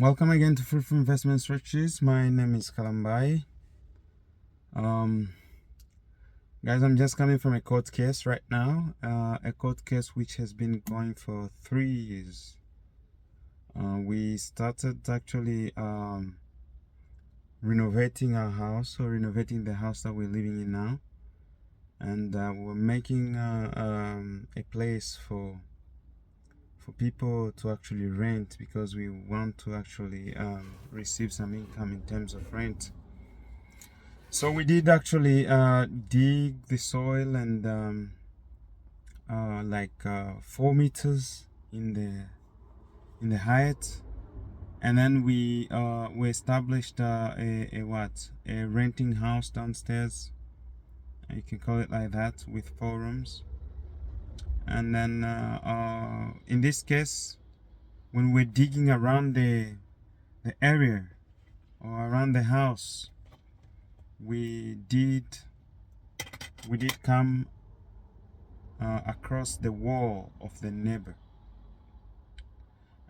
Welcome again to Fruitful Investment Strategies. My name is Kalambai. Guys, I'm just coming from a court case right now. A court case which has been going for 3 years. We started actually renovating our house, or renovating the house that we're living in now, and we're making a place for people to actually rent, because we want to actually receive some income in terms of rent. So we did actually dig the soil, and like 4 meters in the height, and then we established a renting house downstairs. You can call it like that, with 4 rooms. And then in this case, when we're digging around the area or around the house, we did come across the wall of the neighbor,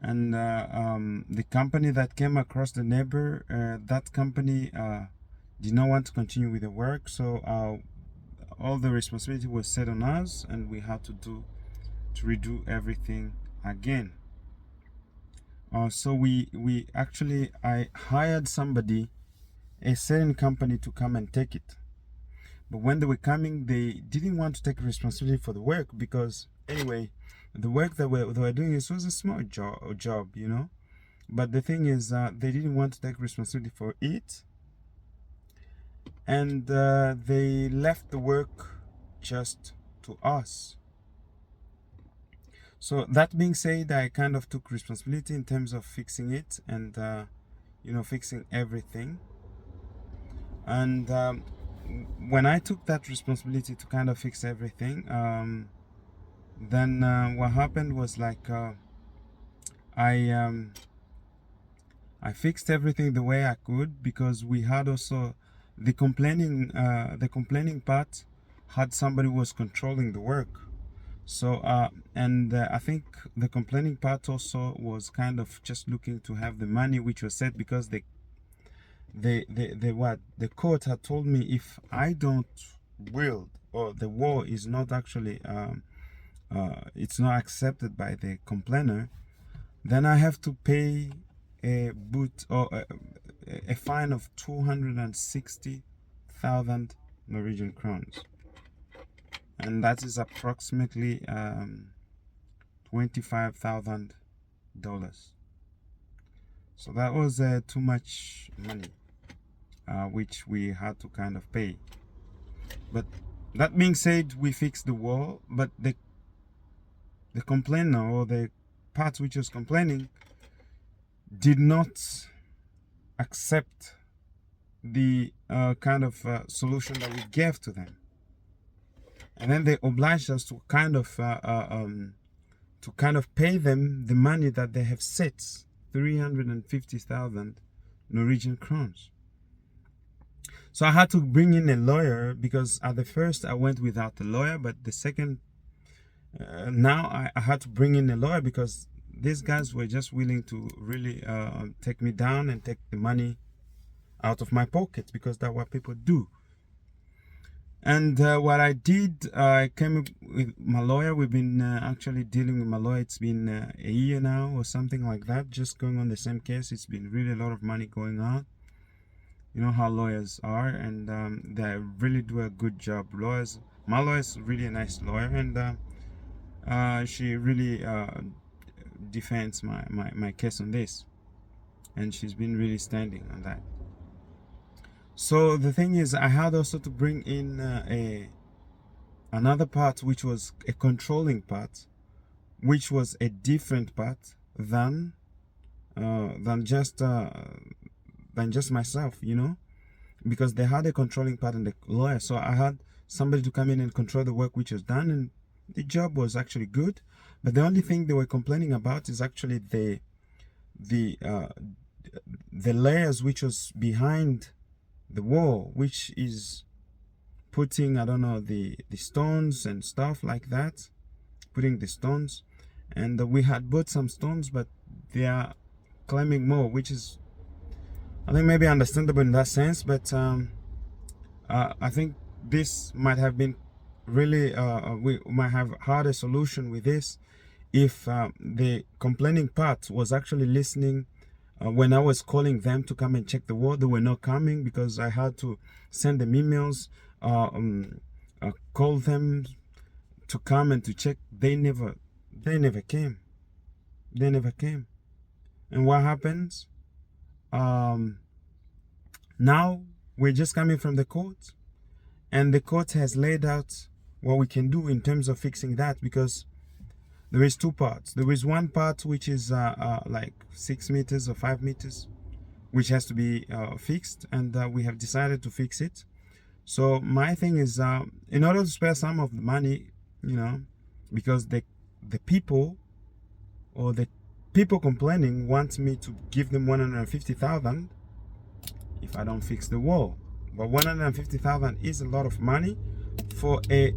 and the company that came across the neighbor, that company did not want to continue with the work, so all the responsibility was set on us, and we had to redo everything again. So we actually, I hired somebody, a certain company, to come and take it. But when they were coming, they didn't want to take responsibility for the work, because anyway, the work that they were doing, it was a small job, you know. But the thing is, they didn't want to take responsibility for it, and they left the work just to us. So that being said, I kind of took responsibility in terms of fixing it, and fixing everything. And when I took that responsibility to kind of fix everything, then what happened was, like, I fixed everything the way I could, because we had also the complaining part had somebody who was controlling the work. So and I think the complaining part also was kind of just looking to have the money which was set, because the court had told me, if I don't build, or the wall is not actually it's not accepted by the complainer, then I have to pay a a fine of 260,000 Norwegian crowns, and that is approximately $25,000. So that was too much money, which we had to kind of pay. But that being said, we fixed the wall, but the complainer, or the part which was complaining, did not accept the kind of solution that we gave to them, and then they obliged us to kind of pay them the money that they have set, 350,000 Norwegian crowns. So I had to bring in a lawyer, because at the first I went without a lawyer, but the second now I had to bring in a lawyer, because these guys were just willing to really take me down and take the money out of my pocket, because that's what people do. And what I did, I came up with my lawyer. We've been actually dealing with my lawyer. It's been a year now, or something like that, just going on the same case. It's been really a lot of money going on. You know how lawyers are, and they really do a good job. My lawyer is really a nice lawyer, and she really defends my case on this, and she's been really standing on that. So the thing is, I had also to bring in another part, which was a controlling part, which was a different part than just myself, you know, because they had a controlling part in the lawyer. So I had somebody to come in and control the work which was done, and the job was actually good. But the only thing they were complaining about is actually the layers which was behind the wall, which is putting, I don't know, the stones and stuff like that, putting the stones. And we had bought some stones, but they are claiming more, which is, I think, maybe understandable in that sense. But I think this might have been really, we might have had a solution with this if the complaining part was actually listening. When I was calling them to come and check the wall, they were not coming because I had to send them emails, call them to come and to check. They never came. They never came. And what happens? Now we're just coming from the court, and the court has laid out what we can do in terms of fixing that, because there is two parts. There is one part which is like 6 meters or 5 meters, which has to be fixed, and we have decided to fix it. So my thing is, in order to spare some of the money, you know, because the people, or the people complaining, want me to give them 150,000 if I don't fix the wall. But 150,000 is a lot of money for a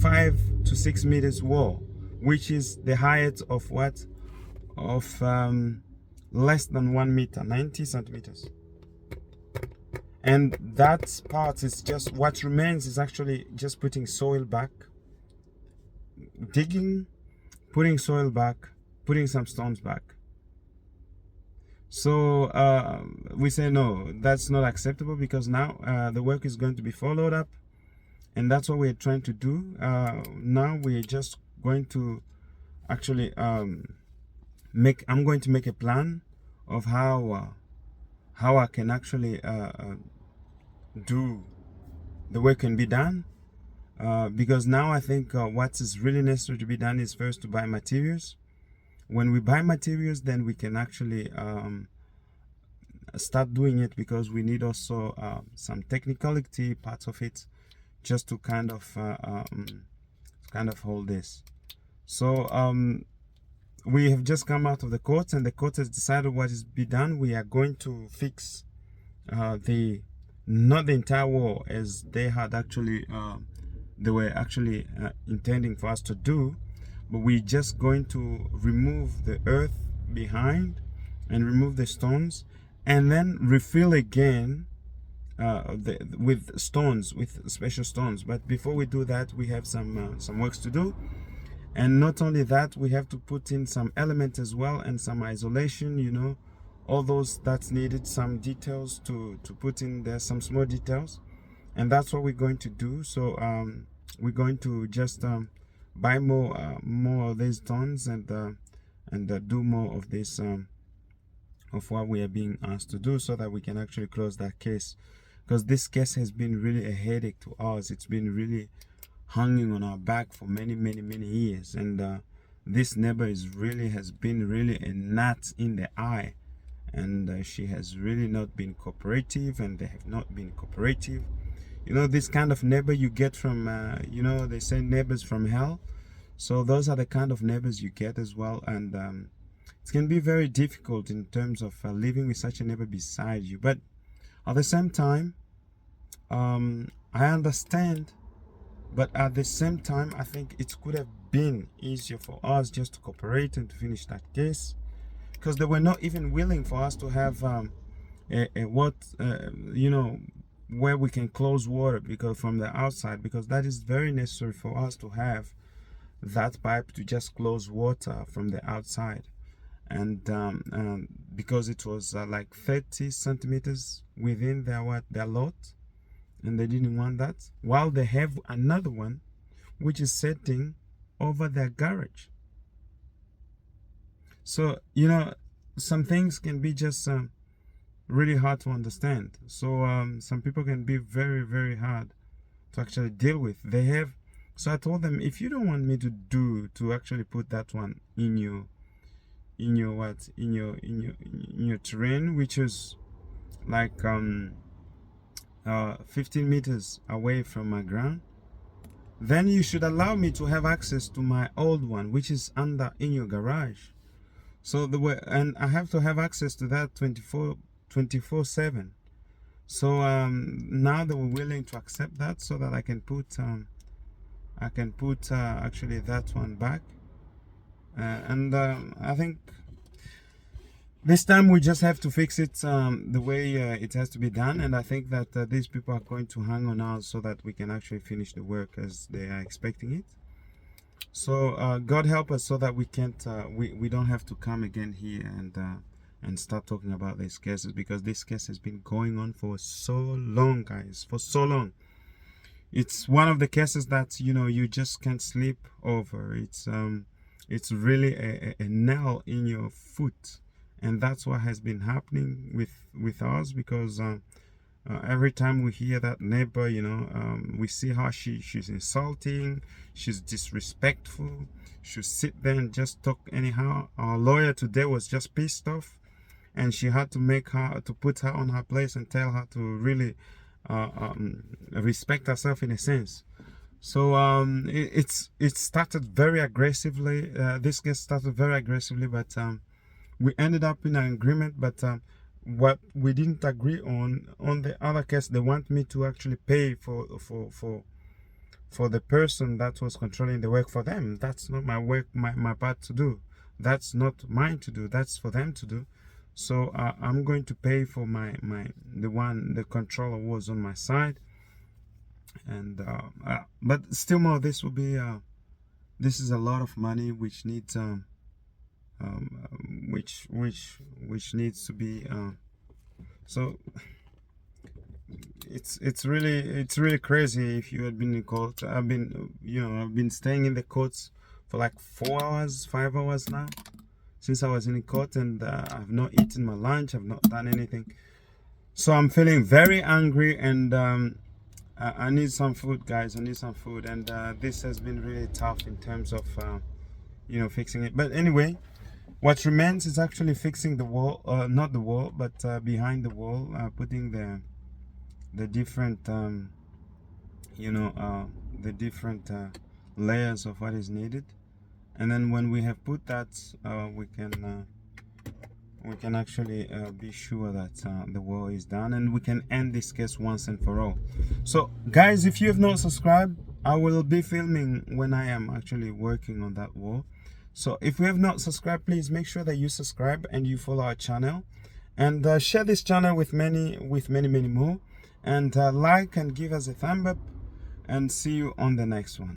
5 to 6 meters wall, which is the height of what? Of less than 1 meter, 90 centimeters. And that part is just, what remains is actually just putting soil back, digging, putting soil back, putting some stones back. So we say no, that's not acceptable, because now the work is going to be followed up, and that's what we're trying to do. Now we're just going to actually I'm going to make a plan of how I can actually do the work can be done, because now I think what is really necessary to be done is first to buy materials. When we buy materials, then we can actually start doing it, because we need also some technicality parts of it, just to kind of hold this. So we have just come out of the court, and the court has decided what is to be done. We are going to fix not the entire wall as they had actually they were actually intending for us to do, but we're just going to remove the earth behind and remove the stones, and then refill again with stones, with special stones. But before we do that, we have some works to do. And not only that, we have to put in some element as well, and some isolation, you know, all those that's needed, some details to put in there, some small details. And that's what we're going to do. So we're going to just buy more of these stones, and do more of this of what we are being asked to do, so that we can actually close that case. Because this case has been really a headache to us. It's been really hanging on our back for many years, and this neighbor has been really a gnat in the eye, and she has really not been cooperative, and they have not been cooperative. You know, this kind of neighbor you get from you know, they say neighbors from hell. So those are the kind of neighbors you get as well, and it can be very difficult in terms of living with such a neighbor beside you. But at the same time, I understand. But at the same time, I think it could have been easier for us just to cooperate and to finish that case, because they were not even willing for us to have you know, where we can close water, because from the outside, because that is very necessary for us to have that pipe to just close water from the outside. And because it was like 30 centimeters within their lot, and they didn't want that, while they have another one which is setting over their garage. So, you know, some things can be just really hard to understand. So some people can be very hard to actually deal with. So I told them, if you don't want me to actually put that one in your terrain, which is like 15 meters away from my ground, then you should allow me to have access to my old one, which is in your garage. So and I have to have access to that 24/7. So now they were willing to accept that, so that I can put actually that one back, and I think this time we just have to fix it the way it has to be done, and I think that these people are going to hang on us so that we can actually finish the work as they are expecting it. So God help us so that we can't we don't have to come again here and start talking about these cases, because this case has been going on for so long, guys, for so long. It's one of the cases that, you know, you just can't sleep over. It's really a nail in your foot, and that's what has been happening with us, because every time we hear that neighbor, you know, we see how she's insulting, she's disrespectful, she'll sit there and just talk anyhow. Our lawyer today was just pissed off, and she had to put her on her place and tell her to really respect herself in a sense. So it started very aggressively. This case started very aggressively, but we ended up in an agreement. But what we didn't agree on the other case, they want me to actually pay for the person that was controlling the work for them. That's not my work, my part to do. That's not mine to do. That's for them to do. So I'm going to pay for the controller was on my side. And but still more, this will be this is a lot of money which needs which needs to be so it's really crazy. If you had been in court, I've been staying in the courts for like 4 hours, 5 hours now since I was in court, and I've not eaten my lunch, I've not done anything. So I'm feeling very angry, and I need some food, guys. I need some food, and this has been really tough in terms of you know, fixing it. But anyway, what remains is actually fixing the wall, not the wall, but behind the wall, putting the different you know, the different layers of what is needed. And then when we have put that, we can actually be sure that the wall is done, and we can end this case once and for all. So guys, if you have not subscribed, I will be filming when I am actually working on that wall. So if you have not subscribed, please make sure that you subscribe and you follow our channel, and share this channel with many more, and like and give us a thumb up, and see you on the next one.